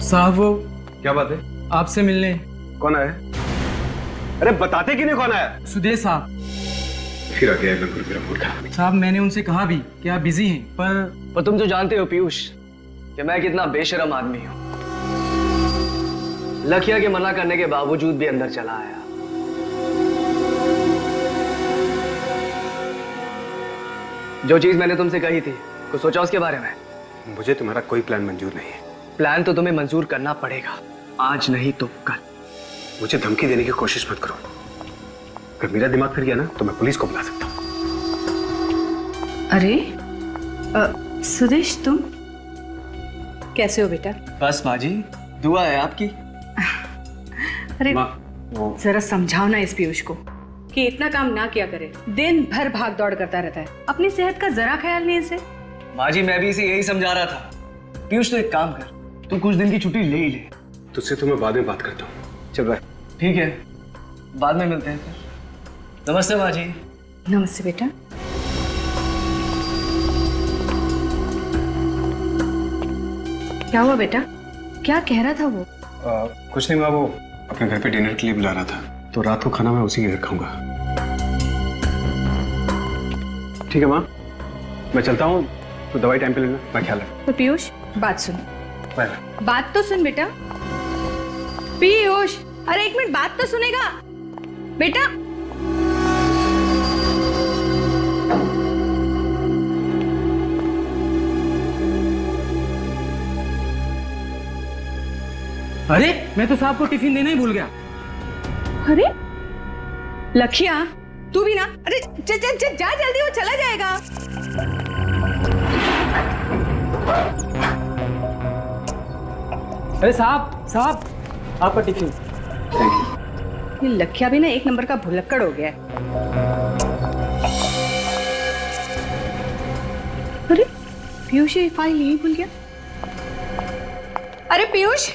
साहब वो क्या बात है? आपसे मिलने। कौन आया? अरे बताते कि नहीं कौन आया? सुदेश साहब। फिर आ गया मेरा मूड खराब। साहब मैंने उनसे कहा भी कि आप बिजी हैं, पर तुम तो जानते हो पीयूष कि मैं कितना बेशरम आदमी हूं। लखिया के मना करने के बावजूद भी अंदर चला आया। जो चीज मैंने तुमसे कही थी, कुछ सोचा उसके बारे में? मुझे तुम्हारा कोई प्लान मंजूर नहीं है। प्लान तो तुम्हें मंजूर करना पड़ेगा, आज नहीं तो कल। मुझे धमकी देने की कोशिश मत करो। अगर मेरा दिमाग फिर गया ना तो मैं पुलिस को बुला सकता हूँ। अरे सुदेश, तुम कैसे हो बेटा? बस माँ जी, दुआ है आपकी। अरे वो जरा समझाओ ना इस पीयूष को कि इतना काम ना किया करे। दिन भर भाग दौड़ करता रहता है, अपनी सेहत का जरा ख्याल नहीं इसे। माँ जी, मैं भी इसे यही समझा रहा था। पीयूष तो एक काम कर, तू कुछ दिन की छुट्टी ले ही ले। तुझसे तो मैं बाद में बात करता हूँ। चल बाय। ठीक है, बाद में मिलते हैं फिर। नमस्ते माँ जी। नमस्ते बेटा। क्या हुआ बेटा? क्या कह रहा था वो? कुछ नहीं माँ, वो अपने घर पे डिनर के लिए बुला रहा था, तो रात को खाना मैं उसी के घर खाऊंगा। ठीक है माँ, मैं चलता हूँ। तो दवाई टाइम पे लेना, मैं ख्याल रख। तो पीयूष, बात सुन। बाय। बात तो सुन बेटा। पीयूष, अरे एक मिनट, बात तो सुनेगा बेटा। अरे मैं तो साहब को टिफिन देना ही भूल गया। अरे लखिया, तू भी ना। अरे जा जल्दी, वो चला जाएगा। अरे साहब आपका टिफिन। ये लखिया भी ना एक नंबर का भुलक्कड़ हो गया है। अरे पीयूष ये फाइल यहीं भूल गया। अरे पीयूष,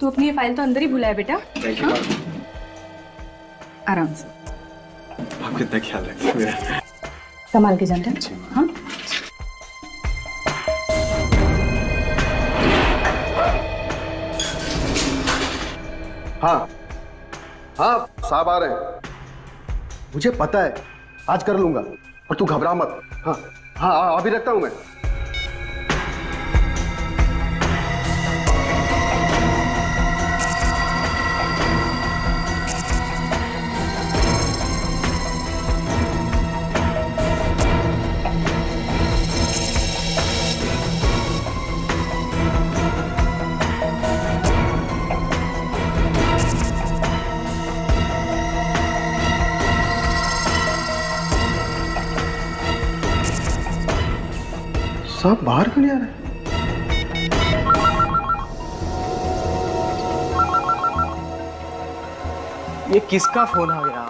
तू अपनी ये फाइल तो अंदर ही भूला है बेटा। हाँ? आराम से। आप कितना ख्याल रखते हैं मेरा। संभाल के जाना। हाँ हाँ हाँ, साहब आ रहे हैं। मुझे पता है, आज कर लूंगा, और तू घबरा मत। हाँ हाँ, अभी रखता हूं मैं। साहब बाहर क्यों नहीं आ रहे? ये किसका फोन आ गया?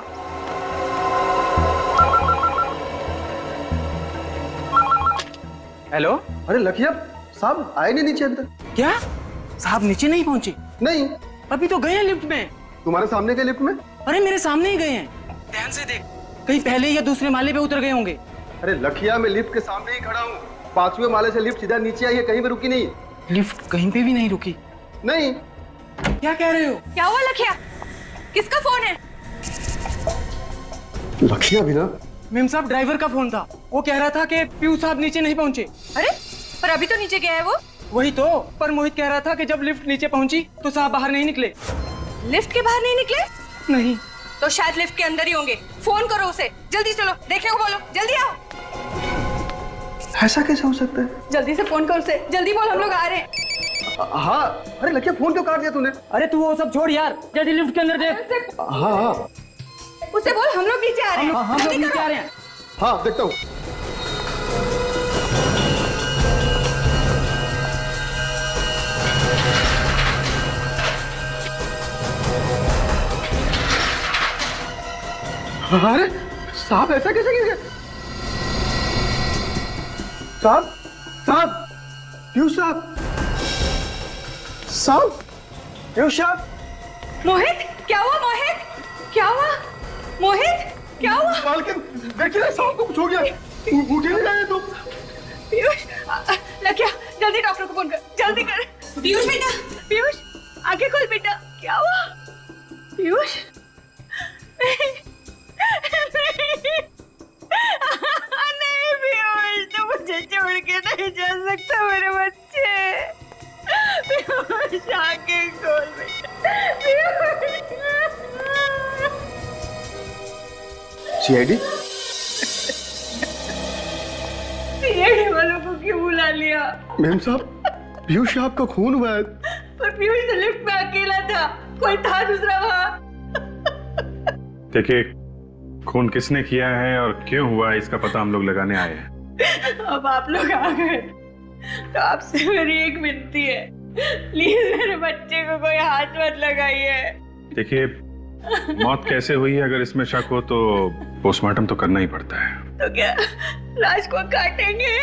हेलो। अरे लखिया, साहब आए नहीं नीचे अंदर? क्या साहब नीचे नहीं पहुंचे? नहीं, अभी तो गए हैं लिफ्ट में। तुम्हारे सामने के लिफ्ट में? अरे मेरे सामने ही गए हैं, ध्यान से देख, कहीं पहले या दूसरे माले पे उतर गए होंगे। अरे लखिया, मैं लिफ्ट के सामने ही खड़ा हूँ। 5वें माले से लिफ्ट सीधा नीचे आई है, कहीं भी रुकी नहीं। लिफ्ट कहीं पे भी नहीं रुकी। नहीं। क्या कह रहे हो? क्या हुआ लखिया? किसका फोन है? लखिया भी ना? मेम साहब, ड्राइवर का फोन था। वो कह रहा था कि पीयूष साहब नीचे नहीं पहुंचे। अरे पर अभी तो नीचे गया है वो। वही तो, पर मोहित कह रहा था कि जब लिफ्ट नीचे पहुंची तो साहब बाहर नहीं निकले। लिफ्ट के बाहर नहीं निकले? नहीं तो शायद लिफ्ट के अंदर ही होंगे। फोन करो उसे, जल्दी चलो, देखने को बोलो, जल्दी आओ। ऐसा कैसे हो सकता है? जल्दी से फोन कर उसे, जल्दी बोल, हम लोग आ रहे हैं। हाँ। अरे लखिया, फोन क्यों काट दिया तूने? अरे तू वो सब छोड़ यार, जल्दी लिफ्ट के अंदर देख। हाँ हाँ उसे बोल हम लोग नीचे आ रहे हैं। हम लोग नीचे आ रहे हैं। हाँ, देखता हूँ। अरे साहब, ऐसा कैसे गिर गए? साहब, पीयूष साहब, पीयूष साहब। मोहित, क्या हुआ मोहित? क्या हुआ मोहित? क्या हुआ? मालकिन, देखिए ना, साहब को कुछ हो गया। उठ ही नहीं रहे तुम। पीयूष, लखिया, जल्दी डॉक्टर को फोन कर, जल्दी कर। पीयूष बेटा, पीयूष आंखें खोल बेटा, क्या हुआ? पीयूष नहीं पीयूष, तो मुझे छोड़ के नहीं जा सकता मेरे बच्चे। पीयूष आंखें खोल बेटा, सीआईडी? सीआईडी वालों को क्यों बुला लिया? मैम साहब, पीयूष साहब का खून हुआ है। पर पीयूष तो लिफ्ट में अकेला था, कोई था दूसरा वहाँ? देखिए, खून किसने किया है और क्यों हुआ है इसका पता हम लोग लगाने आए हैं। अब आप लोग आ गए तो आपसे मेरी एक विनती है, प्लीज मेरे बच्चे को कोई हाथ मत लगाइए। देखिए, मौत कैसे हुई है अगर इसमें शक हो तो पोस्टमार्टम तो करना ही पड़ता है। तो क्या लाश को काटेंगे?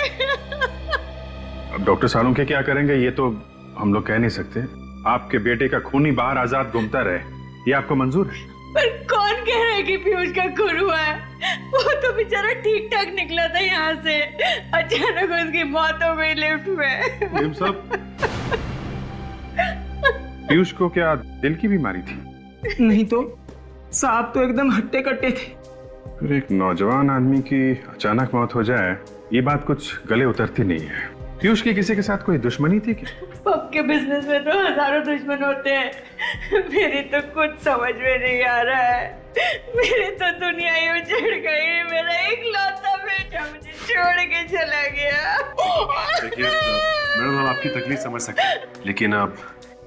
अब डॉक्टर सालुंखे क्या करेंगे ये तो हम लोग कह नहीं सकते। आपके बेटे का खून ही बाहर आजाद घूमता रहे, ये आपको मंजूर है? पर कौन कह रहा है कि पीयूष का खून हुआ है? वो तो बेचारा ठीक ठाक निकला था यहाँ से, अचानक उसकी मौत हो गई लिफ्ट में। मैम साहब, पीयूष को क्या दिल की बीमारी थी? नहीं तो साहब तो एकदम हट्टे कट्टे थे। फिर एक नौजवान आदमी की अचानक मौत हो जाए, ये बात कुछ गले उतरती नहीं है। पीयूष की किसी के साथ कोई दुश्मनी थी क्या? पब के बिजनेस में तो हजारों दुश्मन होते हैं, मेरी तो कुछ समझ में नहीं आ रहा है। मेरी तो दुनिया ही उजड़ गई, मेरा इकलौता बेटा मुझे छोड़ के चला गया। देखिए मैडम, हम आपकी तकलीफ समझ सकते हैं, लेकिन अब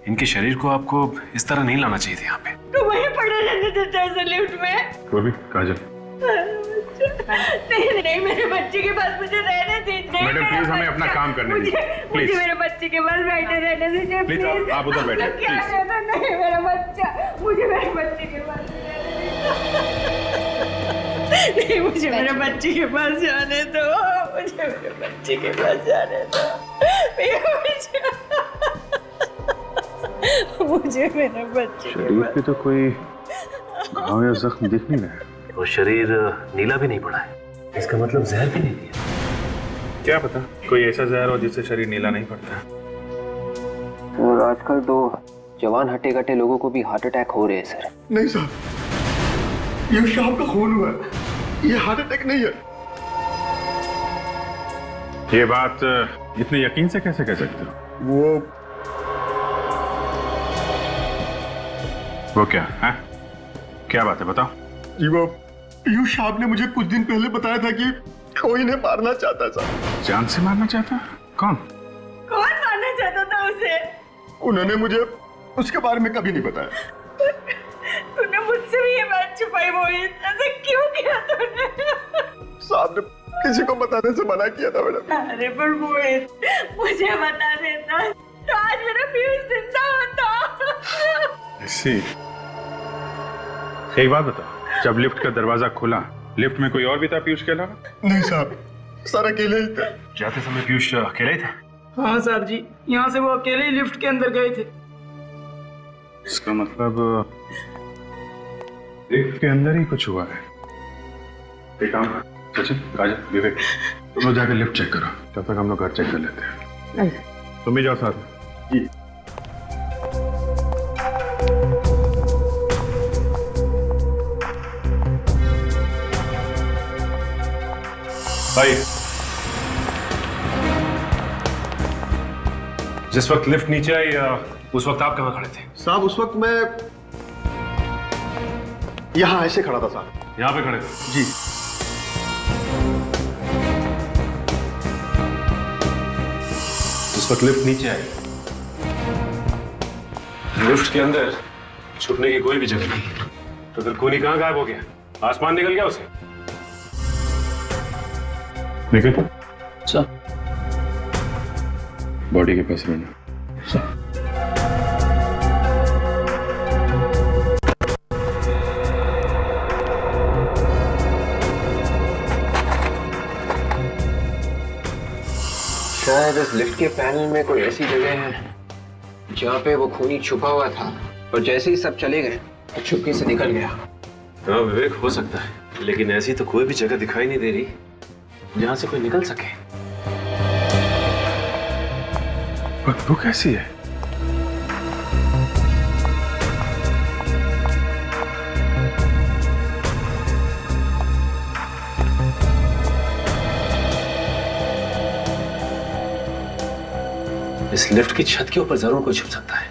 इनके शरीर को आपको इस तरह नहीं लाना चाहिए था यहाँ पे। तो वहीं पड़े रहने देता है लिफ्ट में। वो भी काजल, नहीं नहीं, मेरे बच्चे के पास मुझे रहने दीजिए। मैडम प्लीज हमें अपना काम करने दीजिए, मुझे प्लीज मेरे बच्चे के पास बैठे रहने दीजिए प्लीज। प्लीज। आप उधर बैठे, क्या प्लीज। कहना? नहीं मेरा बच्चा, मुझे मेरे बच्चे के पास नहीं, मुझे मेरे बच्चे के पास जाने दो, मुझे मेरे बच्चे के पास जाने दो। मुझे मेरे बच्चे के शरीर पास। पे तो कोई घाव या जख्म दिख नहीं रहा है। और शरीर नीला भी नहीं पड़ा है, इसका मतलब जहर भी नहीं दिया। क्या पता कोई ऐसा जहर हो जिससे शरीर नीला नहीं पड़ता। और आजकल तो जवान हट्टे कट्टे लोगों को भी हार्ट अटैक हो रहे हैं सर। नहीं साहब, पीयूष साहब का खून हुआ है, ये हार्ट अटैक नहीं है। ये बात इतने यकीन से कैसे कह सकते हो? वो क्या है? क्या बात है, बताओ। जी वो पीयूष साहब ने मुझे कुछ दिन पहले बताया था कि कोई इन्हें मारना चाहता था। जान से मारना चाहता? कौन? कौन मारना चाहता था उसे? उन्होंने मुझे उसके बारे में कभी नहीं बताया। तूने मुझसे भी ये बात छुपाई मोहित, ऐसा क्यों किया तूने? साहब ने किसी को बताने से मना किया था मैडम। अरे पर मोहित, मुझे बता देता तो आज मेरा पीयूष जिंदा होता। ऐसी एक बात बताओ, जब लिफ्ट का दरवाजा खुला, लिफ्ट में कोई और भी था पीयूष के अलावा? नहीं साहब, सर अकेले ही थे। जाते समय पीयूष अकेला ही था? हाँ साहब जी, यहाँ से वो अकेले ही लिफ्ट के अंदर गए थे। इसका मतलब लिफ्ट के अंदर ही कुछ हुआ है। एक काम कर, सचिन, काजल, विवेक, तुम लोग जाकर लिफ्ट चेक करो, तब तक हम लोग घर चेक कर लेते हैं। तुम भी जाओ साथ में। जी। भाई, जिस वक्त लिफ्ट नीचे आई उस वक्त आप कहाँ खड़े थे? साहब उस वक्त मैं यहाँ ऐसे खड़ा था साहब। यहाँ पे खड़े थे? जी। जिस वक्त लिफ्ट नीचे आई, लिफ्ट के अंदर छुपने की कोई भी जगह नहीं, तो फिर खूनी कहाँ गायब हो गया? आसमान निकल गया उसे? निकल सर, बॉडी के पास रहना। शायद इस लिफ्ट के पैनल में कोई ऐसी जगह है जहाँ पे वो खूनी छुपा हुआ था और जैसे ही सब चले गए वो चुपके से निकल गया। हाँ विवेक, हो सकता है, लेकिन ऐसी तो कोई भी जगह दिखाई नहीं दे रही जहां से कोई निकल सके। बदबू कैसी है? इस लिफ्ट की छत के ऊपर जरूर कोई छुप सकता है।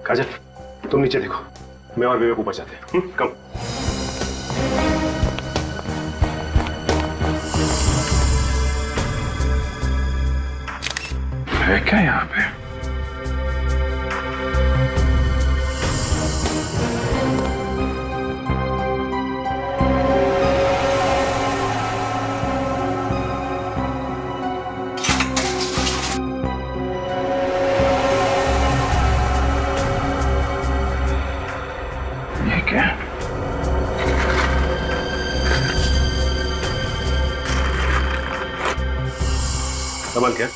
काजल, तुम नीचे देखो, मैं और विवेक ऊपर जाते हैं। कम। है क्या यहाँ पे? ये क्या? कमाल क्या?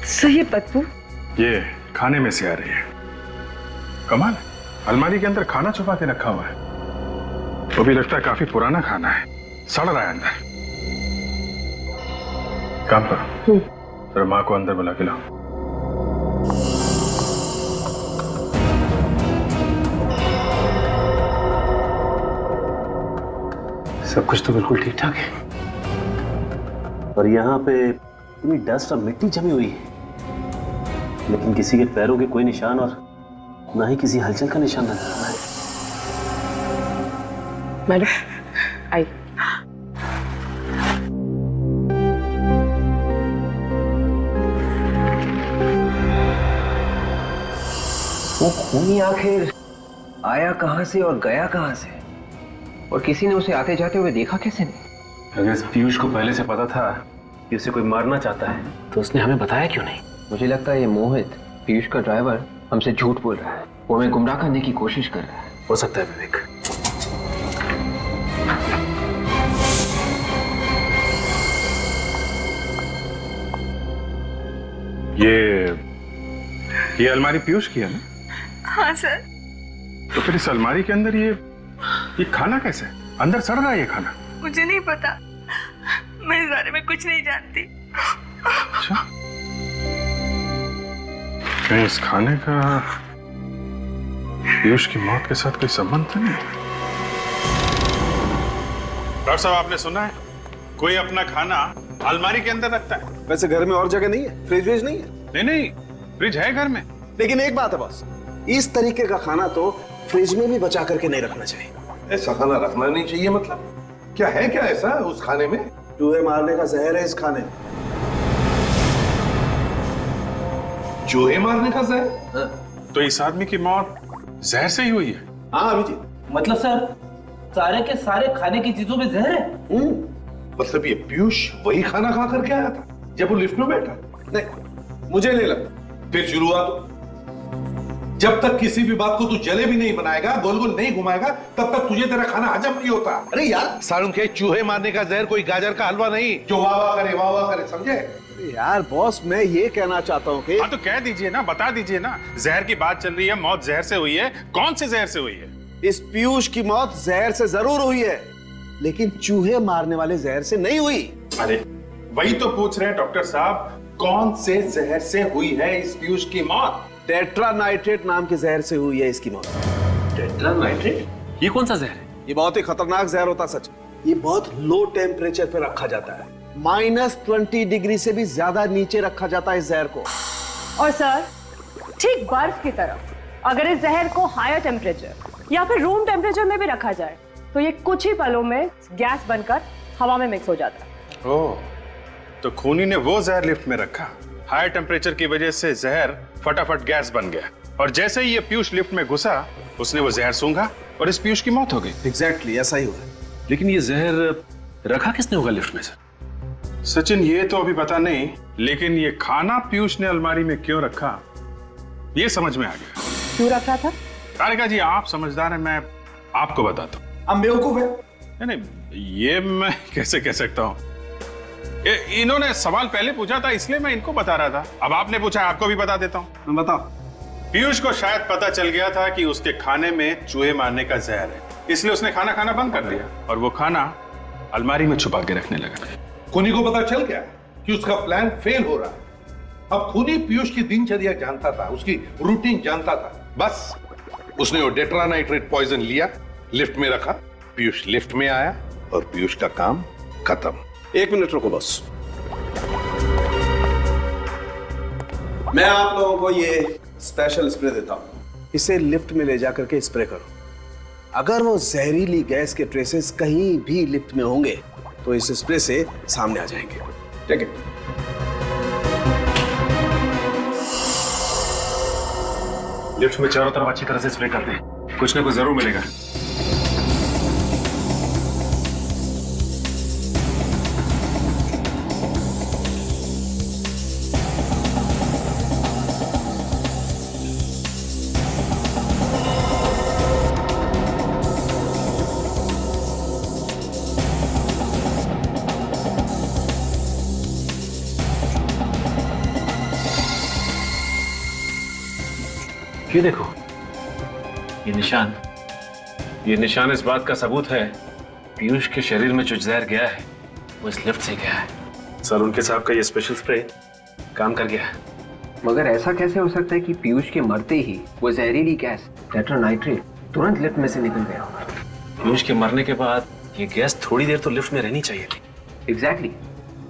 सही है बदबू। ये खाने में से आ रही है। कमाल है, अलमारी के अंदर खाना छुपा के रखा हुआ है। वो भी लगता है काफी पुराना खाना है, सड़ रहा है अंदर। काम करो, जरा माँ को अंदर बुला के लाओ। सब कुछ तो बिल्कुल ठीक ठाक है, और यहाँ पे इतनी डस्ट और मिट्टी जमी हुई है, लेकिन किसी के पैरों के कोई निशान और ना ही किसी हलचल का निशान नजर आ रहा है। मैडम आई। वो खूनी आखिर आया कहां से और गया कहां से, और किसी ने उसे आते जाते हुए देखा कैसे नहीं? अगर इस पीयूष को पहले से पता था कि उसे कोई मारना चाहता है, तो उसने हमें बताया क्यों नहीं? मुझे लगता है ये मोहित, पीयूष का ड्राइवर, हमसे झूठ बोल रहा है। वो हमें गुमराह करने की कोशिश कर रहा है। हो सकता है विवेक। ये अलमारी पीयूष की है ना? हाँ सर। तो फिर इस अलमारी के अंदर ये खाना कैसे अंदर सड़ रहा है? ये खाना मुझे नहीं पता, मैं इस बारे में कुछ नहीं जानती। अच्छा, कहीं इस खाने का पीयूष की मौत के साथ कोई संबंध तो नहीं? डॉक्टर साहब, आपने सुना है कोई अपना खाना अलमारी के अंदर रखता है? वैसे घर में और जगह नहीं है, फ्रिज व्रिज नहीं है। नहीं नहीं, फ्रिज है घर में। लेकिन एक बात है बॉस, इस तरीके का खाना तो फ्रिज में भी बचा करके नहीं रखना चाहिए। ऐसा खाना रखना नहीं चाहिए मतलब? क्या है क्या ऐसा उस खाने में? चूहे मारने का जहर है इस खाने में। चूहे मारने का जहर? तो इस आदमी की मौत जहर से ही हुई है? हाँ अभिजीत, मतलब सर सारे के सारे खाने की चीजों में जहर है? मतलब ये पीयूष वही खाना खा करके आया था जब वो लिफ्ट में बैठा? नहीं मुझे नहीं लगता। फिर शुरुआत, जब तक किसी भी बात को तू जलेबी नहीं बनाएगा, गोल गोल नहीं घुमाएगा, तब तक तुझे तेरा खाना हजम नहीं होता। अरे यार सारुण के चूहे मारने का जहर कोई गाजर का हलवा नहीं जो वाह वाह करे, समझे? यार बॉस, मैं ये कहना चाहता हूँ कि हाँ तो कह दीजिए ना, बता दीजिए ना। जहर की बात चल रही है, मौत जहर से हुई है। कौन से जहर से हुई है? इस पीयूष की मौत जहर से जरूर हुई है, लेकिन चूहे मारने वाले जहर से नहीं हुई। अरे वही तो पूछ रहे हैं डॉक्टर साहब, कौन से जहर से हुई है इस पीयूष की मौत? टेट्रानाइट्रेट नाम के जहर से हुई है इसकी मौत। टेट्रानाइट्रेट? ये कौन सा जहर है? ये बहुत ही खतरनाक जहर होता सच। ये बहुत लो टेम्परेचर पे रखा जाता है, -20 डिग्री से भी ज्यादा नीचे रखा जाता है इस जहर को। और सर, ठीक बर्फ की तरह अगर इस जहर को हायर टेम्परेचर या फिर रूम टेम्परेचर में भी रखा जाए तो ये कुछ ही पलों में गैस बनकर हवा में मिक्स हो जाता है। ओह, तो खूनी ने वो जहर लिफ्ट में रखा, हाई टेम्परेचर की वजह से जहर फटाफट गैस बन गया, और जैसे ही ये पीयूष लिफ्ट में घुसा उसने वो जहर सूंघा और इस पीयूष की मौत हो गई। एग्जैक्टली ऐसा ही हुआ। लेकिन ये जहर रखा किसने होगा लिफ्ट में सर? सचिन, ये तो अभी पता नहीं, लेकिन ये खाना पीयूष ने अलमारी में क्यों रखा ये समझ में आ गया। क्यों रखा था? तारिका जी, आप समझदार हैं, मैं आपको बताता हूँ। अब बेवकूफ है? नहीं, ये मैं कैसे कह सकता हूँ? इन्होंने सवाल पहले पूछा था, इसलिए मैं इनको बता रहा था। अब आपने पूछा, आपको भी बता देता हूँ। बताओ। पीयूष को शायद पता चल गया था कि उसके खाने में चूहे मारने का जहर है, इसलिए उसने खाना खाना बंद कर दिया और वो खाना अलमारी में छुपा के रखने लगा। खूनी को पता चल गया कि उसका प्लान फेल हो रहा है। अब खूनी पीयूष की दिनचर्या जानता था, उसकी रूटीन जानता था। बस उसने वो डेट्रानाइट्रेट पॉइजन लिया, लिफ्ट में रखा, पीयूष लिफ्ट में आया और पीयूष का काम खत्म। 1 मिनट रुको बस। मैं आप लोगों को ये स्पेशल स्प्रे देता हूं, इसे लिफ्ट में ले जाकर के स्प्रे करो। अगर वो जहरीली गैस के ट्रेसेस कहीं भी लिफ्ट में होंगे तो इस स्प्रे से सामने आ जाएंगे। ठीक है? लिफ्ट में चारों तरफ अच्छी तरह से स्प्रे कर दें, कुछ ना कुछ जरूर मिलेगा। ये देखो, ये निशान इस बात का सबूत है पीयूष के शरीर में जो जहर गया है वो इस लिफ्ट से गया है। सर, उनके साहब का ये स्पेशल स्प्रे काम कर गया है। मगर ऐसा कैसे हो सकता है कि पीयूष के मरते ही वो जहरीली गैस टेट्रानाइट्रेट तुरंत लिफ्ट में से निकल गया होगा? पीयूष के मरने के बाद ये गैस थोड़ी देर तो लिफ्ट में रहनी चाहिए थी। एग्जैक्टली।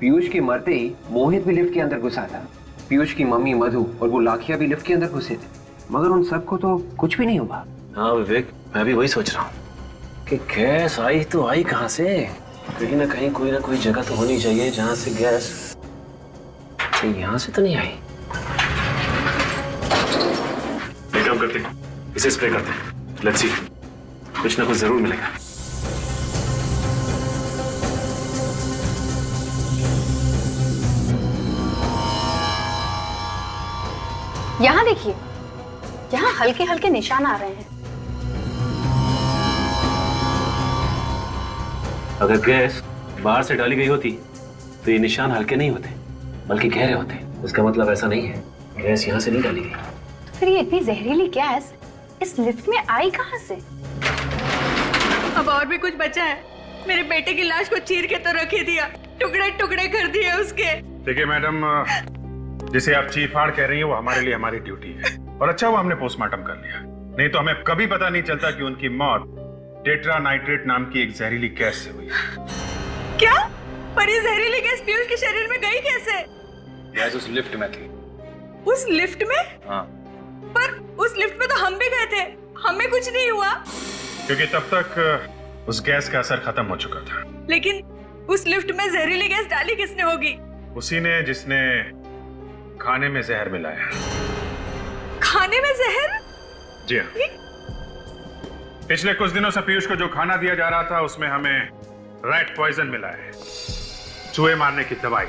पीयूष के मरते ही मोहित भी लिफ्ट के अंदर घुसा था, पीयूष की मम्मी मधु और वो लाखिया भी लिफ्ट के अंदर घुसे थे, मगर उन सबको तो कुछ भी नहीं हुआ। हाँ विवेक, मैं भी वही सोच रहा हूँ कि गैस आई तो आई कहाँ से? कहीं ना कहीं कोई ना कोई जगह तो होनी चाहिए जहाँ से गैस, तो यहाँ से तो नहीं आई। एक काम करते हैं, इसे स्प्रे करते हैं। लेट्स सी, कुछ ना कुछ जरूर मिलेगा। यहाँ देखिए, यहाँ हल्के हल्के निशान आ रहे हैं। अगर गैस बाहर से डाली गई होती तो ये निशान हल्के नहीं होते बल्कि गहरे होते। इसका मतलब ऐसा नहीं है गैस यहाँ से नहीं डाली गई। तो फिर ये इतनी जहरीली गैस इस लिफ्ट में आई कहाँ से? अब और भी कुछ बचा है? मेरे बेटे की लाश को चीर के तो रख ही दिया, टुकड़े टुकड़े कर दिए उसके। देखिए मैडम, जिसे आप चीर फाड़ कह रही हैं वो हमारे लिए हमारी ड्यूटी है, और अच्छा वो हमने पोस्टमार्टम कर लिया, नहीं तो हमें कभी पता नहीं चलता कि उनकी मौत टेट्रानाइट्रेट नाम की एक जहरीली गैस से हुई। क्या? पर ये जहरीली गैस पीयूष के शरीर में गई कैसे? गैस उस लिफ्ट में थी। उस लिफ्ट में? हाँ। पर उस लिफ्ट में तो हम भी गए थे, हमें कुछ नहीं हुआ। क्योंकि तब तक उस गैस का असर खत्म हो चुका था। लेकिन उस लिफ्ट में जहरीली गैस डाली किसने होगी? उसी ने जिसने खाने में जहर मिलाया। खाने में जहर? जी हाँ। पिछले कुछ दिनों से पीयूष को जो खाना दिया जा रहा था उसमें हमें रैट पॉइजन मिला है, चूहे मारने की दवाई।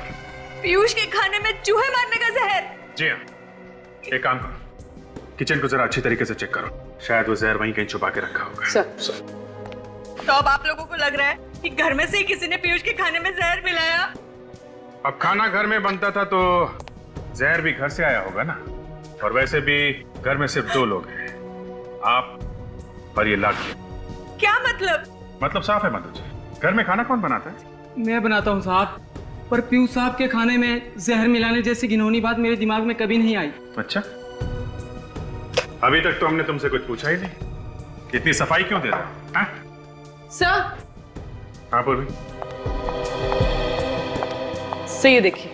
पीयूष के खाने में चूहे मारने का जहर? जी हाँ। एक काम करो, किचन को जरा अच्छी तरीके से चेक करो, शायद वो जहर वहीं कहीं छुपा के रखा होगा। सर। तो अब आप लोगों को लग रहा है कि घर में से ही किसी ने पीयूष के खाने में जहर मिलाया? अब खाना घर में बनता था तो जहर भी घर से आया होगा ना, और वैसे भी घर में सिर्फ 2 लोग हैं, आप और ये लाखिया। क्या मतलब? मतलब साफ है मधु जी, घर में खाना कौन बनाता है? मैं बनाता हूँ साहब, पर पीयूष साहब के खाने में जहर मिलाने जैसी घिनौनी बात मेरे दिमाग में कभी नहीं आई। अच्छा, अभी तक तो हमने तुमसे कुछ पूछा ही नहीं, इतनी सफाई क्यों दे रहे हो? सर। हाँ पूर्वी। सर ये देखिए,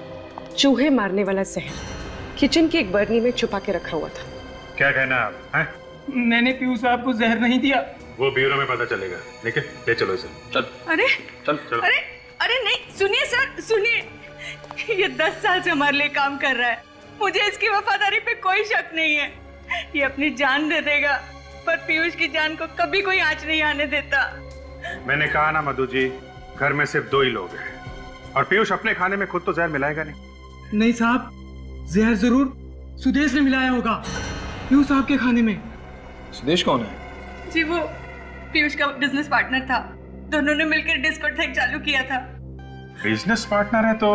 चूहे मारने वाला जहर किचन की एक बर्नी में छुपा के रखा हुआ था। क्या कहना आप? हैं? मैंने पीयूष साहब को जहर नहीं दिया। वो ब्यूरो में पता चलेगा, लेकिन ले चलो इसे। चल। अरे चल चलो। अरे नहीं, सुनिए सर, सुनिए, ये 10 साल से हमारे लिए काम कर रहा है, मुझे इसकी वफादारी पे कोई शक नहीं है। ये अपनी जान दे देगा, पर पीयूष की जान को कभी कोई आंच नहीं आने देता। मैंने कहा ना मधु जी, घर में सिर्फ 2 ही लोग हैं, और पीयूष अपने खाने में खुद तो जहर मिलाएगा नहीं। नहीं साहब, जहर जरूर सुदेश ने मिलाया होगा पीयूष साहब के खाने में। सुदेश कौन है? जी वो पीयूष का बिजनेस पार्टनर था, दोनों ने मिलकर डिस्कोथेक चालू किया था। बिजनेस पार्टनर है तो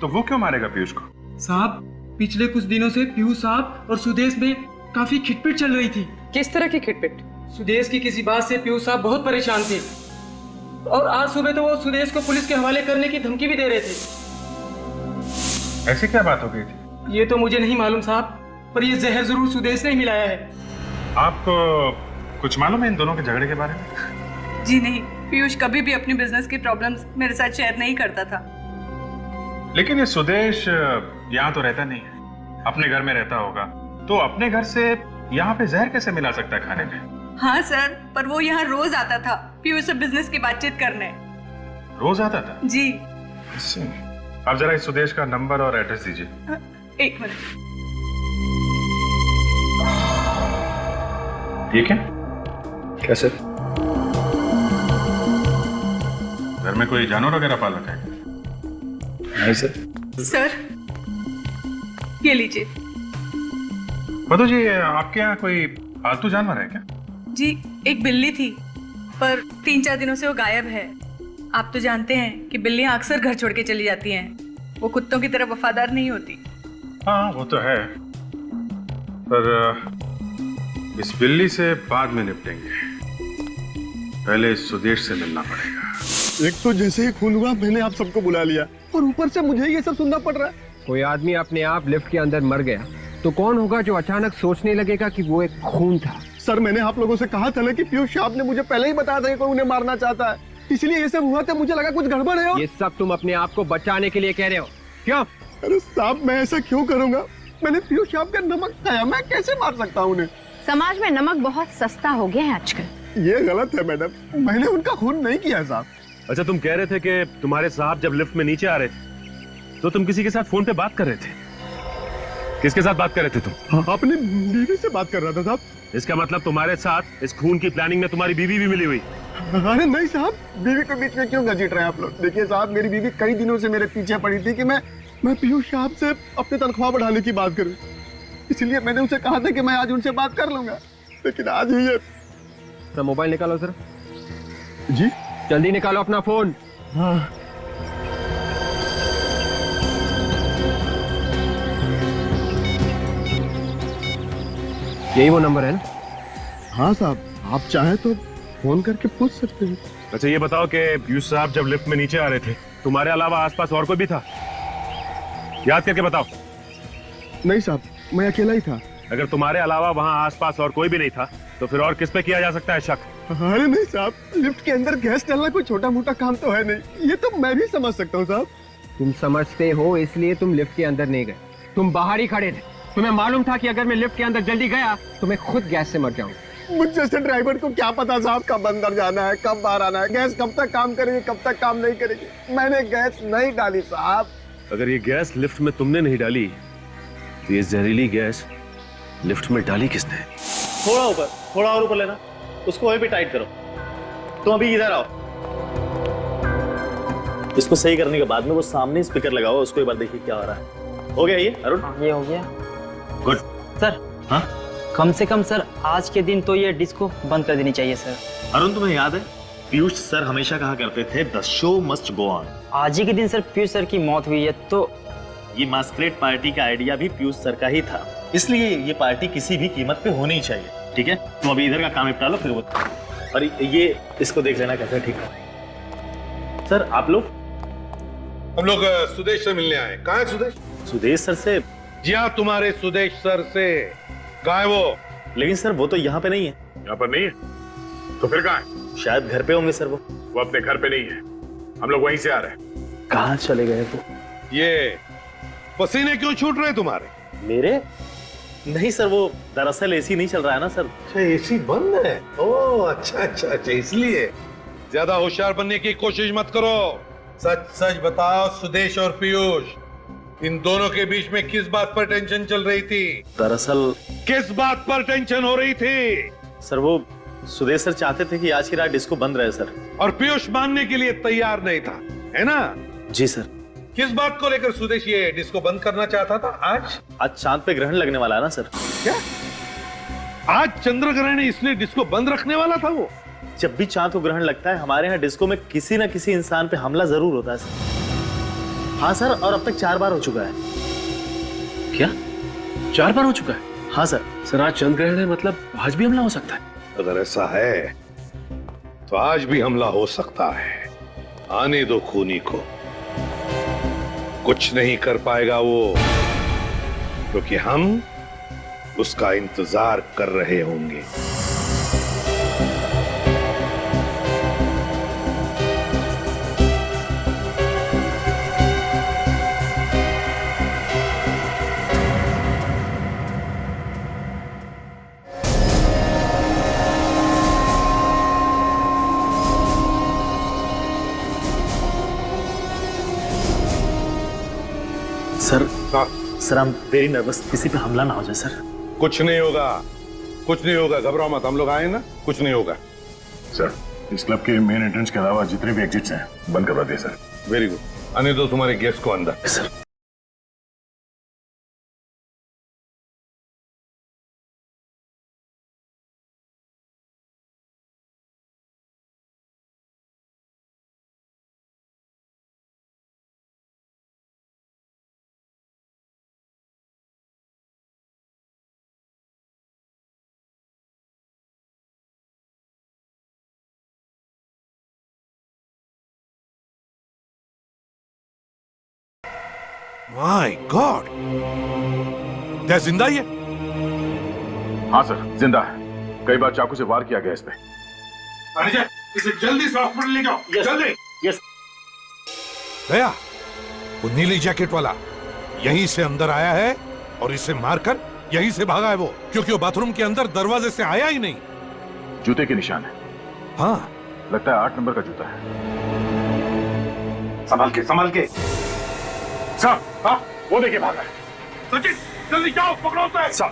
वो क्यों मारेगा पीयूष को? साहब, पिछले कुछ दिनों से पीयूष साहब और सुदेश में काफी खिटपिट चल रही थी। किस तरह की खिटपिट? सुदेश की किसी बात से पीयूष साहब बहुत परेशान थे और आज सुबह तो वो सुदेश को पुलिस के हवाले करने की धमकी भी दे रहे थे। ऐसी क्या बात हो गई थी? ये तो मुझे नहीं मालूम साहब, पर ये जहर जरूर सुदेश ने ही मिलाया है। आपको कुछ मालूम है इन दोनों के झगड़े के बारे में? जी नहीं, पीयूष कभी भी अपनी बिजनेस की प्रॉब्लम्स मेरे साथ शेयर नहीं करता था। लेकिन ये सुदेश यहाँ तो रहता नहीं है, अपने घर में रहता होगा, तो अपने घर से यहाँ पे जहर कैसे मिला सकता है खाने में? हाँ सर, पर वो यहाँ रोज आता था पीयूष से बिजनेस की बातचीत करने। रोज आता था? जी। आप जरा इस सुदेश का नंबर और एड्रेस दीजिए। एक मिनट। ठीक है? कैसे? घर में कोई जानवर वगैरह पाल रखा है? नहीं सर। सर ये लीजिए। मधु जी, आपके यहाँ कोई पालतू जानवर है क्या? जी एक बिल्ली थी, पर 3-4 दिनों से वो गायब है। आप तो जानते हैं कि बिल्लियां अक्सर घर छोड़ के चली जाती हैं, वो कुत्तों की तरह वफादार नहीं होती। हाँ वो तो है, पर इस बिल्ली से बाद में निपटेंगे, पहले इस सुदेश से मिलना पड़ेगा। एक तो जैसे ही खून हुआ मैंने आप सबको बुला लिया और ऊपर से मुझे ये सब सुनना पड़ रहा है। कोई आदमी अपने आप लिफ्ट के अंदर मर गया तो कौन होगा जो अचानक सोचने लगेगा कि वो एक खून था? सर मैंने आप लोगों से कहा था ना कि पीयूष साहब ने मुझे पहले ही बताया था कि कोई उन्हें मारना चाहता है, इसलिए ये सब हुआ था। मुझे लगा कुछ गड़बड़ है। ये सब तुम अपने आप को बचाने के लिए कह रहे हो क्यों? अरे साहब मैं ऐसा क्यों करूंगा? मैंने पीयूष साहब का नमक खाया, मैं कैसे मार सकता हूँ उन्हें? समाज में नमक बहुत सस्ता हो गया है आजकल। ये गलत है मैडम, मैंने उनका खून नहीं किया साहब। अच्छा, तुम कह रहे थे कि तुम्हारे साहब जब लिफ्ट में नीचे आ रहे थे तो तुम किसी के साथ फोन पे बात कर रहे थे। किसके साथ बात कर रहे थे तुम? अपनी बीवी से बात कर रहा था साहब। इसका मतलब तुम्हारे साथ इस खून की प्लानिंग में तुम्हारी बीवी भी मिली हुई? अरे नहीं साहब, बीवी के बीच में क्यों घसीट रहे हैं आप लोग? देखिए साहब, मेरी बीवी कई दिनों से मेरे पीछे पड़ी थी कि मैं पीयूष साहब से अपनी तनख्वाह बढ़ाने की बात करूं, इसलिए मैंने उनसे कहा था कि मैं आज उनसे बात कर लूंगा, लेकिन आज ही ये। अपना मोबाइल निकालो सर। जी जल्दी निकालो अपना फोन। हाँ। यही वो नंबर है ना? हाँ साहब, आप चाहे तो फोन करके पूछ सकते हैं। अच्छा ये बताओ कि पीयूष साहब जब लिफ्ट में नीचे आ रहे थे तुम्हारे अलावा आसपास और कोई भी था? याद करके बताओ। नहीं साहब, मैं अकेला ही था। अगर तुम्हारे अलावा वहाँ आसपास और कोई भी नहीं था तो फिर और किस पे किया जा सकता है शक? अरे नहीं साहब, लिफ्ट के अंदर गैस डालना कोई छोटा मोटा काम तो है नहीं, ये तो मैं भी समझ सकता हूँ साहब। तुम समझते हो इसलिए तुम लिफ्ट के अंदर नहीं गए, तुम बाहर ही खड़े थे। तुम्हें मालूम था कि अगर मैं लिफ्ट के अंदर जल्दी गया तो मैं खुद गैस से मर जाऊंगा। मुझ जैसे ड्राइवर को क्या पता साहब कब अंदर जाना है, कब बाहर आना है, गैस कब तक काम करेगी, कब तक काम नहीं करेगी। मैंने गैस नहीं डाली साहब। अगर ये गैस लिफ्ट में तुमने नहीं डाली तो ये जहरीली गैस लिफ्ट में डाली किसने? थोड़ा और ऊपर लेना, उसको वहीं पे टाइट करो। तुम अभी इधर आओ, इसको सही करने के बाद में वो सामने स्पीकर लगाओ, उसको एक बार देखिए क्या हो रहा है। हो गया ये अरुण? ये हो गया। गुड सर हाँ कम से कम सर आज के दिन तो ये डिस्को बंद कर देनी चाहिए सर। अरुण, तुम्हें याद है पीयूष सर हमेशा कहा करते थे the show must go on. आज ही के दिन सर पीयूष सर की मौत हुई है, तो ये मास्करेड पार्टी का आइडिया भी पीयूष सर का ही था, इसलिए ये पार्टी किसी भी कीमत पे होनी चाहिए। ठीक है, तुम अभी इधर का काम निपटा लो, फिर वो और ये इसको देख लेना कैसे ठीक है। सर आप लोग? हम लोग सुदेश से मिलने आए। कहाँ है सुदेश? सुदेश सर से? जी हाँ, तुम्हारे सुदेश सर से। कहाँ है वो? लेकिन सर वो तो यहाँ पे नहीं है। यहाँ पर नहीं है तो फिर कहाँ है? शायद घर पे होंगे सर। वो अपने घर पे नहीं है, हम लोग वहीं से आ रहे हैं। कहाँ चले गए वो? ये पसीने क्यों छूट रहे तुम्हारे? मेरे? नहीं सर, वो दरअसल एसी नहीं चल रहा है ना सर। अच्छा एसी बंद है? ओह अच्छा, इसलिए। ज्यादा होशियार बनने की कोशिश मत करो, सच सच बताओ। सुदेश और पीयूष, इन दोनों के बीच में किस बात पर टेंशन चल रही थी? दरअसल किस बात पर टेंशन हो रही थी? सर वो सुदेश सर चाहते थे कि आज की रात डिस्को बंद रहे सर। और पीयूष मानने के लिए तैयार नहीं था, है ना? जी सर। किस बात को लेकर सुदेश ये डिस्को बंद करना चाहता था? आज चांद पे ग्रहण लगने वाला है ना सर। क्या आज चंद्र ग्रहण है इसलिए डिस्को बंद रखने वाला था वो? जब भी चांद को ग्रहण लगता है हमारे यहाँ डिस्को में किसी न किसी इंसान पे हमला जरूर होता है सर। हाँ सर, और अब तक 4 बार हो चुका है। क्या 4 बार हो चुका है? हाँ सर। सर आज चंद्र ग्रहण है, मतलब आज भी हमला हो सकता है। अगर ऐसा है तो आज भी हमला हो सकता है। आने दो खूनी को, कुछ नहीं कर पाएगा वो, क्योंकि हम उसका इंतजार कर रहे होंगे। Sir sir I am very nervous, किसी पे हमला ना हो जाए सर। कुछ नहीं होगा, कुछ नहीं होगा, घबराओ मत, हम लोग आए ना, कुछ नहीं होगा। सर इस क्लब के मेन एंट्रेंस के अलावा जितने भी एग्जिट्स हैं बंद करवा दिए सर। वेरी गुड, आने दो तुम्हारे गेस्ट को अंदर। सर माय गॉड, क्या जिंदा ही है? हाँ सर जिंदा है, कई बार चाकू से वार किया गया इस पे। मैनेजर इसे जल्दी से हॉस्पिटल ले जाओ, जल्दी। यस। गया वो नीली जैकेट वाला यहीं से अंदर आया है और इसे मारकर यहीं से भागा है वो, क्योंकि वो बाथरूम के अंदर दरवाजे से आया ही नहीं। जूते के निशान है। हाँ लगता है 8 नंबर का जूता है। संभाल के संभाल के। सर हाँ वो देखिए भागा है। सचिन जल्दी जाओ, पकड़ो उसे। सर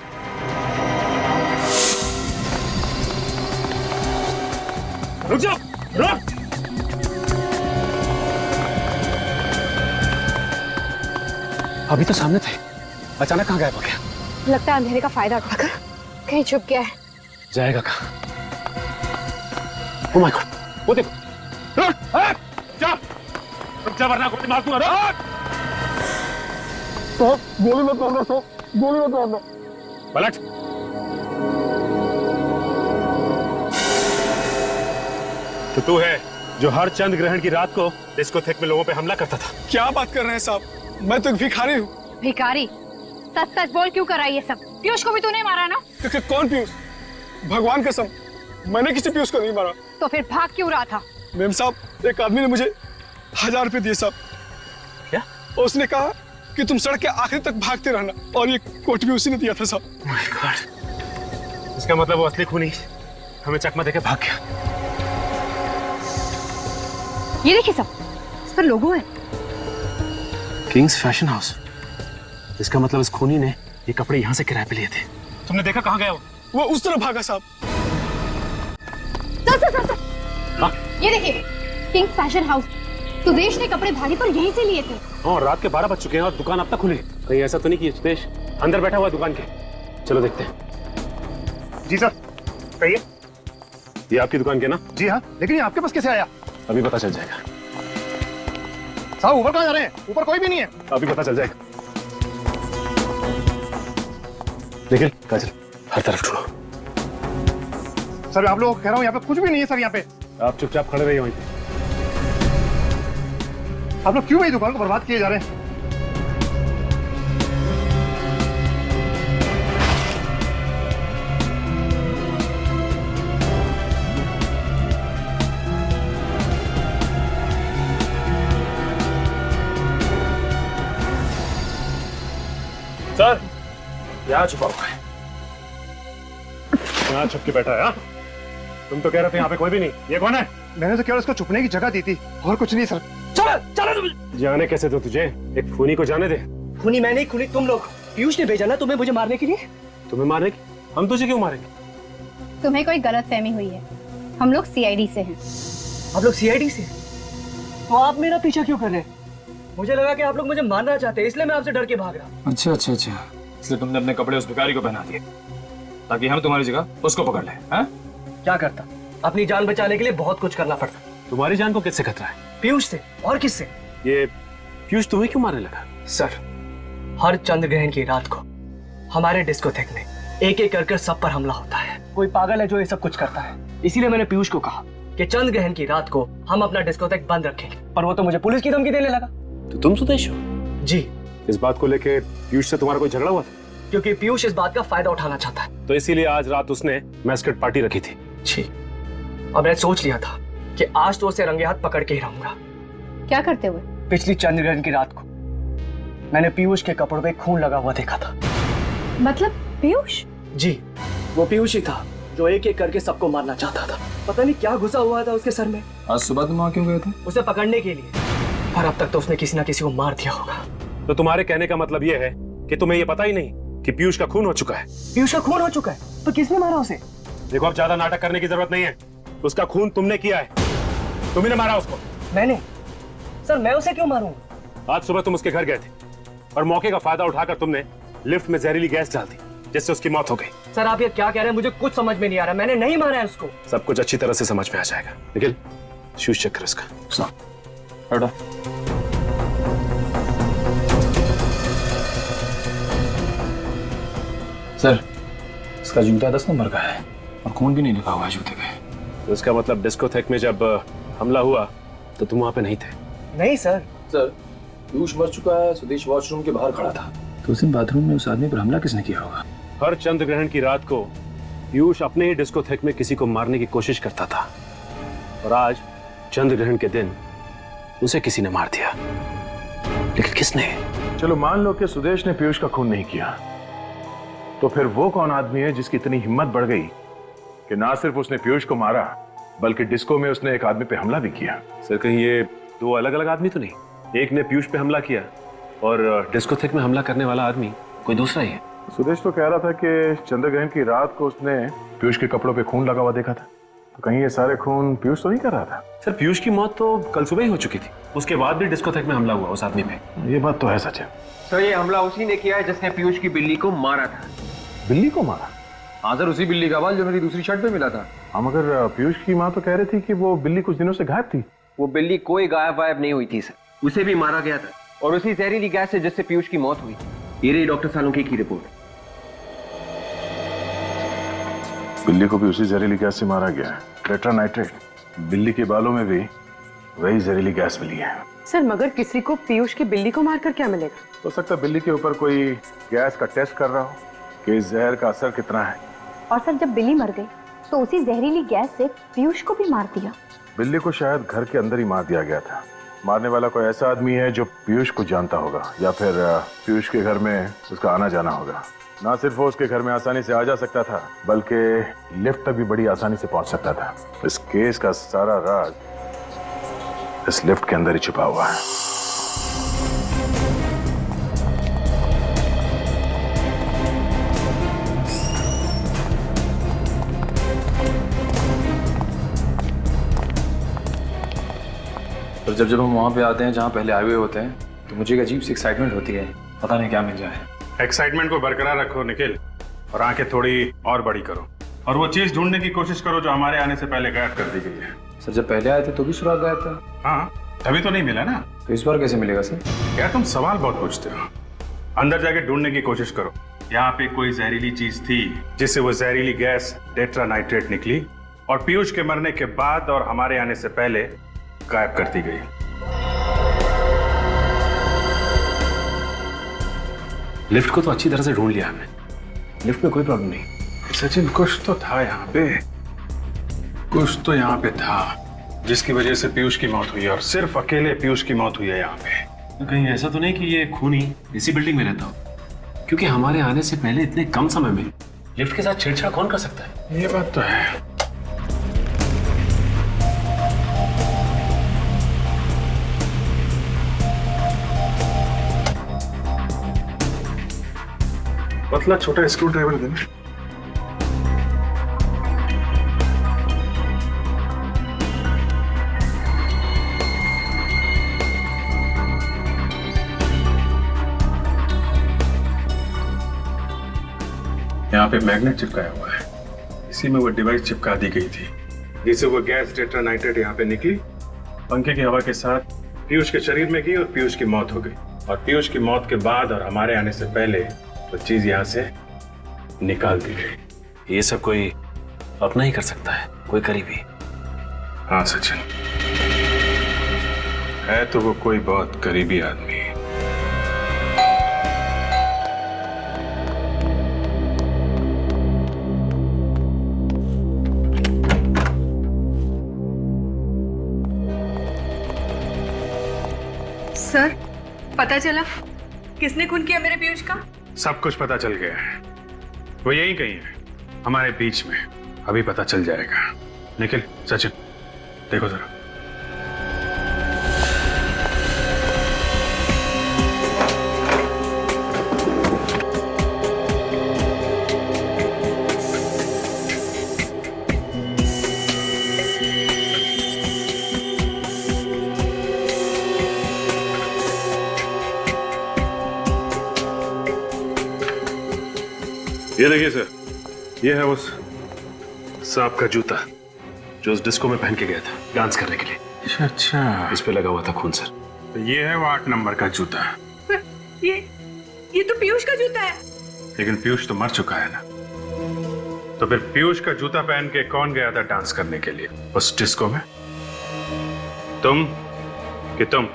रुक जाओ, रुक। अभी तो सामने थे, अचानक कहाँ गायब हो गया? लगता है अंधेरे का फायदा उठाकर कहीं छुप गया है। जाएगा कहाँ? ओह माय गॉड, वो देखो। रुक जा वरना गोली मार दूंगा। तो गोली मत मारना, तो गोली मत मारना। पलट। तो तू है जो हर चंद्र ग्रहण की रात को डिस्कोथेक में लोगों पे हमला करता था। क्या बात कर रहे हैं साहब, मैं तो एक भिखारी हूँ। भिखारी? सच सच बोल, क्यों करा ये सब? पीयूष को भी तूने मारा ना? कौन पीयूष? भगवान कसम, मैंने किसी पीयूष को नहीं मारा। तो फिर भाग क्यों रहा था? मेम साहब, एक आदमी ने मुझे 1000 रुपए दिए साहब। क्या? और उसने कहा कि तुम सड़क के आखिरी तक भागते रहना, और ये कोट भी उसी ने दिया था साहब। माय गॉड, इसका मतलब वो असली खूनी हमें चकमा देके भाग गया। ये देखिए सब, इस पर लोगो है। Kings fashion house. इसका मतलब इस खूनी ने ये कपड़े यहाँ से किराए पे लिए थे। तुमने देखा कहाँ गया वो उस तरफ भागा साहब। ये देखिए, किंग्स फैशन हाउस। सुदेश ने कपड़े भारी पर यहीं से लिए थे। हाँ, रात के 12 बज चुके हैं और दुकान अब तक खुली। कहीं ऐसा तो नहीं कि सुदेश अंदर बैठा हुआ दुकान के? चलो देखते हैं। जी सर कहिए। ये आपकी दुकान के ना? जी हाँ, लेकिन ये आपके पास कैसे आया? अभी पता चल जाएगा। साहब ऊपर कहाँ जा रहे हैं? ऊपर कोई भी नहीं है। अभी पता चल जाएगा। निखिल, काजल, हर तरफ ढूंढो। सर आप लोग कह रहा हूँ यहाँ पे कुछ भी नहीं है सर। यहाँ पे आप चुपचाप खड़े रहिए वहीं पे। आप लोग क्यों मेरी दुकान को बर्बाद किए जा रहे हैं? सर, यहाँ छुपा हुआ है। यहाँ छुप के बैठा है। हाँ? तुम तो कह रहे थे यहाँ पे कोई भी नहीं। ये कौन है? मैंने तो केवल उसको छुपने की जगह दी थी और कुछ नहीं सर। चलो तुम। जाने कैसे दो तुझे? एक खूनी को जाने दे। खूनी मैं नहीं, खूनी तुम लोग। पीयूष ने भेजा ना तुम्हें मुझे मारने के लिए। तुम्हें मारने की? हम तुझे क्यों मारेंगे? तुम्हें कोई गलतफहमी हुई है। हम लोग सीआईडी से हैं। आप लोग सीआईडी से? तो आप मेरा पीछा क्यों कर रहे हैं? मुझे लगा कि आप लोग मुझे मारना चाहते हैं, इसलिए मैं आपसे डर के भाग रहा। अच्छा अच्छा अच्छा, इसलिए तुमने अपने कपड़े उस भिखारी को पहना दिए ताकि हम तुम्हारी जगह उसको पकड़ लें। हाँ? क्या करता? अपनी जान बचाने के लिए बहुत कुछ करना पड़ता। तुम्हारी जान को किससे खतरा है? पीयूष से। और किससे? ये पीयूष तुम्हें क्यों मारने लगा? सर, हर चंद्र ग्रहण की रात को हमारे डिस्कोथेक में एक एक कर सब पर हमला होता है। कोई पागल है जो ये सब कुछ करता है। इसीलिए मैंने पीयूष को कहा कि चंद्र ग्रहण की रात को हम अपना डिस्कोथेक बंद रखेंगे, पर वो तो मुझे पुलिस की धमकी देने लगा। तो तुम सुदेश हो? जी। इस बात को लेके पीयूष से तुम्हारा कोई झगड़ा हुआ था? क्योंकि पीयूष इस बात का फायदा उठाना चाहता है, तो इसीलिए आज रात उसने मैस्कट पार्टी रखी थी। जी। अब मैंने सोच लिया था कि आज तो उसे रंगे हाथ पकड़ के ही रहूंगा। क्या करते हुए? पिछली चंद्र ग्रहण की रात को मैंने पीयूष के कपड़ों पे खून लगा हुआ देखा था। मतलब पीयूष? जी, वो पीयूष ही था जो एक एक करके सबको मारना चाहता था। पता नहीं क्या घुसा हुआ था उसके सर में। आज सुबह तुम वहां क्यों गए थे? उसे पकड़ने के लिए, पर अब तक तो उसने किसी ना किसी को मार दिया होगा। तो तुम्हारे कहने का मतलब यह है कि तुम्हें यह पता ही नहीं कि पीयूष का खून हो चुका है? पीयूष का खून हो चुका है? तो किसने मारा उसे? देखो, अब ज्यादा नाटक करने की जरूरत नहीं है। उसका खून तुमने किया है, तुम्ही ने मारा उसको। मैंने? सर मैं उसे क्यों मारूंगा? आज सुबह तुम उसके घर गए थे और मौके का फायदा उठाकर तुमने लिफ्ट में जहरीली गैस डाल दी, जिससे उसकी मौत हो गई। सर आप ये क्या कह रहे हैं? मुझे कुछ समझ में नहीं आ रहा। मैंने नहीं मारा है उसको। सब कुछ अच्छी तरह से समझ में आ जाएगा। निखिल, शूज चेक कर इसका। हटो। सर, इसका जूता 10 नंबर का है और खून भी नहीं लिखा हुआ जूते पे। तो इसका मतलब डिस्कोथेक में जब हमला हुआ तो तुम वहां पे नहीं थे? नहीं सर। सर, पीयूष मर चुका है, सुदेश वॉशरूम के बाहर खड़ा था। तो उस दिन बाथरूम में उस आदमी पर हमला किसने किया होगा? हर चंद्र ग्रहण की रात को पीयूष अपने ही डिस्कोथेक में किसी को मारने की कोशिश करता था, और आज चंद्र ग्रहण के दिन उसे किसी ने मार दिया। लेकिन किसने? चलो मान लो कि सुदेश ने पीयूष का खून नहीं किया, तो फिर वो कौन आदमी है जिसकी इतनी हिम्मत बढ़ गई कि ना सिर्फ उसने पीयूष को मारा बल्कि डिस्को में उसने एक आदमी पे हमला भी किया? सर, कहीं ये दो अलग अलग आदमी तो नहीं? एक ने पीयूष पे हमला किया और डिस्कोथेक में हमला करने वाला आदमी कोई दूसरा ही है। सुदेश तो कह रहा था कि चंद्र ग्रहण की रात को उसने पीयूष के कपड़ों पे खून लगा हुआ देखा था, तो कहीं ये सारे खून पीयूष तो नहीं कर रहा था? सर, पीयूष की मौत तो कल सुबह ही हो चुकी थी, उसके बाद भी डिस्कोथेक में हमला हुआ उस आदमी पे। ये बात तो है सचिन। सर, ये हमला उसी ने किया है जिसने पीयूष की बिल्ली को मारा था। बिल्ली को मारा? हाँ सर, उसी बिल्ली का बाल जो मेरी दूसरी शर्ट पे मिला था। हाँ, मगर पीयूष की माँ तो कह रही थी कि वो बिल्ली कुछ दिनों से गायब थी। वो बिल्ली कोई गायब वायब नहीं हुई थी सर, उसे भी मारा गया था, और उसी जहरीली गैस से जिससे पीयूष की मौत हुई। ये रही डॉक्टर सालुंके की रिपोर्ट। बिल्ली को भी उसी जहरीली गैस से मारा गया है, टेट्रा नाइट्रेट। बिल्ली के बालों में भी वही जहरीली गैस मिली है। सर, मगर किसी को पीयूष की बिल्ली को मारकर क्या मिलेगा? हो सकता है बिल्ली के ऊपर कोई गैस का टेस्ट कर रहा हो कि इस जहर का असर कितना है। और सर जब बिल्ली मर गई तो उसी जहरीली गैस से पीयूष को भी मार दिया। बिल्ली को शायद घर के अंदर ही मार दिया गया था। मारने वाला कोई ऐसा आदमी है जो पीयूष को जानता होगा, या फिर पीयूष के घर में उसका आना जाना होगा। ना सिर्फ वो उसके घर में आसानी से आ जा सकता था, बल्कि लिफ्ट तक भी बड़ी आसानी से पहुंच सकता था। इस केस का सारा राज इस लिफ्ट के अंदर ही छिपा हुआ है। और जब हम वहाँ पे आते हैं जहाँ पहले आए हुए होते हैं, तो मुझे एक अजीब सी एक्साइटमेंट होती है, पता नहीं क्या मिल जाए। एक्साइटमेंट को बरकरार रखो निखिल, और आंखें थोड़ी और बड़ी करो, और वो चीज ढूंढने की कोशिश करो जो हमारे आने से पहले गायब कर दी गई है। सर, जब पहले आए थे तो भी सुराग गायब था। हाँ, तभी तो नहीं मिला ना। तो इस बार कैसे मिलेगा सर? यार तुम सवाल बहुत पूछते हो। अंदर जाके ढूंढने की कोशिश करो। यहाँ पे कोई जहरीली चीज थी जिससे वो जहरीली गैस टेट्रा नाइट्रेट निकली, और पीयूष के मरने के बाद और हमारे आने से पहले गायब कर दी गई। लिफ्ट को तो अच्छी तरह से ढूंढ लिया हमने, लिफ्ट में कोई प्रॉब्लम नहीं। सचिन, कुछ तो था यहाँ पे, कुछ तो यहाँ पे था जिसकी वजह से पीयूष की मौत हुई है, और सिर्फ अकेले पीयूष की मौत हुई है यहाँ पे। तो कहीं ऐसा तो नहीं कि ये खूनी इसी बिल्डिंग में रहता हो? क्योंकि हमारे आने से पहले इतने कम समय में लिफ्ट के साथ छेड़छाड़ कौन कर सकता है? ये बात तो है। पतला छोटा स्क्रू ड्राइवर देना। यहाँ पे मैग्नेट चिपकाया हुआ है, इसी में वो डिवाइस चिपका दी गई थी जिससे वो गैस टेट्रा नाइट्रेट यहाँ पे निकली, पंखे की हवा के साथ पीयूष के शरीर में गई और पीयूष की मौत हो गई। और पीयूष की मौत के बाद और हमारे आने से पहले वो चीज यहाँ से निकाल दी गई। ये सब कोई अपना ही कर सकता है, कोई करीबी। हाँ सचिन, है तो वो कोई बहुत करीबी आदमी। सर, पता चला किसने खून किया मेरे पीयूष का? सब कुछ पता चल गया है। वो यही कहीं है, हमारे बीच में। अभी पता चल जाएगा। निखिल, सचिन, देखो जरा। ये देखिए सर, ये है उस सांप का जूता जो उस डिस्को में पहन के गया था डांस करने के लिए। अच्छा, इस पे लगा हुआ था खून सर। तो ये है वो 8 नंबर का जूता। ये तो पीयूष का जूता है। लेकिन पीयूष तो मर चुका है ना। तो फिर पीयूष का जूता पहन के कौन गया था डांस करने के लिए उस डिस्को में? तुम कि तुम?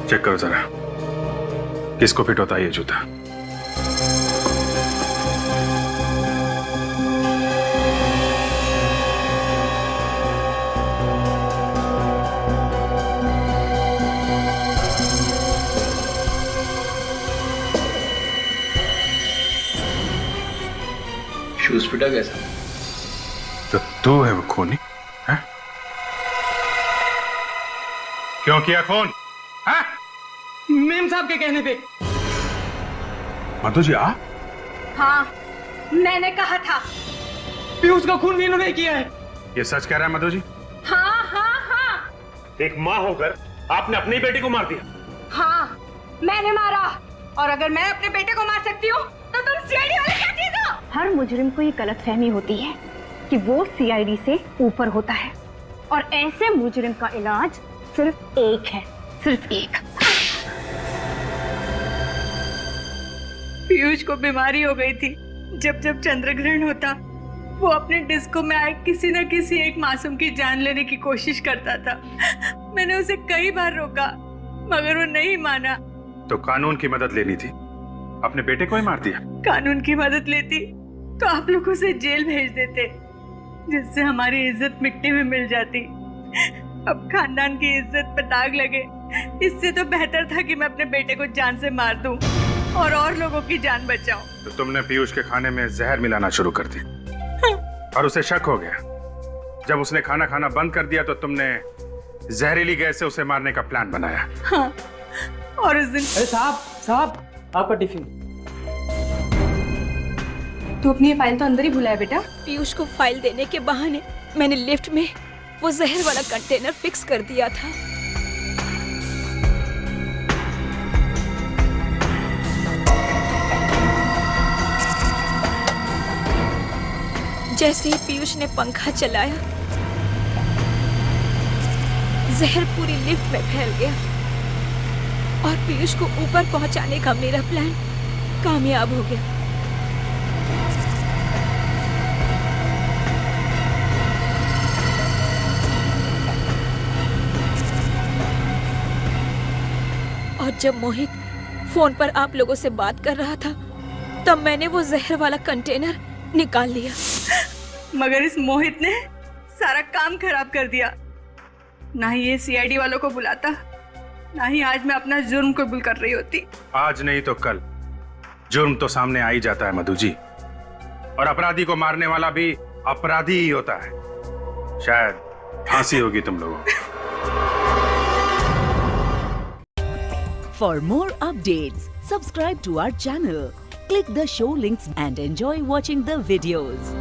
चेक करो जरा, किसको फिट होता है ये जूता। शूज फिटा कैसा? तो तू है वो खूनी? है? क्यों किया खून? है? मेम साहब के कहने पे। मधु जी आ? हाँ, मैंने कहा था। पीयूष का खून भी इन्होंने किया है। ये सच कह रहा है मधु जी? हाँ हाँ हाँ एक माँ होकर आपने अपनी बेटी को मार दिया। हाँ, मैंने मारा। और अगर मैं अपने बेटे को मार सकती हूँ तो तुम सीआईडी वाले क्या चीज हो? हर मुजरिम को ये गलतफहमी होती है कि वो सीआईडी से ऊपर होता है, और ऐसे मुजरिम का इलाज सिर्फ एक है, सिर्फ एक। पीयूष को बीमारी हो गई थी। जब जब चंद्र ग्रहण होता, वो अपने डिस्को में आए किसी न किसी एक मासूम की जान लेने की कोशिश करता था। मैंने उसे कई बार रोका, मगर वो नहीं माना। तो कानून की मदद लेनी थी, अपने बेटे को ही मार दिया। कानून की मदद लेती तो आप लोग उसे जेल भेज देते, जिससे हमारी इज्जत मिट्टी में मिल जाती। अब खानदान की इज्जत पर दाग लगे, इससे तो बेहतर था कि मैं अपने बेटे को जान से मार दूं और लोगों की जान बचाऊं। तो तुमने पीयूष के खाने में जहर मिलाना शुरू कर दी और उसे शक हो गया। जब उसने खाना खाना बंद कर दिया तो तुमने जहरीली गैस से उसे मारने का प्लान बनाया। हाँ, और उस दिन। अरे साहब आपका टिफिन। तू अपनी ये फाइल तो अंदर ही भुलाया बेटा। पीयूष को फाइल देने के बहाने मैंने लिफ्ट में वो जहर वाला कंटेनर फिक्स कर दिया था। जैसे ही पीयूष ने पंखा चलाया, जहर पूरी लिफ्ट में फैल गया और पीयूष को ऊपर पहुंचाने का मेरा प्लान कामयाब हो गया। और जब मोहित फोन पर आप लोगों से बात कर रहा था, तब मैंने वो जहर वाला कंटेनर निकाल लिया। मगर इस मोहित ने सारा काम खराब कर दिया। ना ही ये सीआईडी वालों को बुलाता, ना ही आज मैं अपना जुर्म कबूल कर रही होती। आज नहीं तो कल जुर्म तो सामने आ ही जाता है मधु जी, और अपराधी को मारने वाला भी अपराधी ही होता है। शायद फांसी होगी तुम लोगों को। For more updates, subscribe to our channel, click the show links and enjoy watching the videos.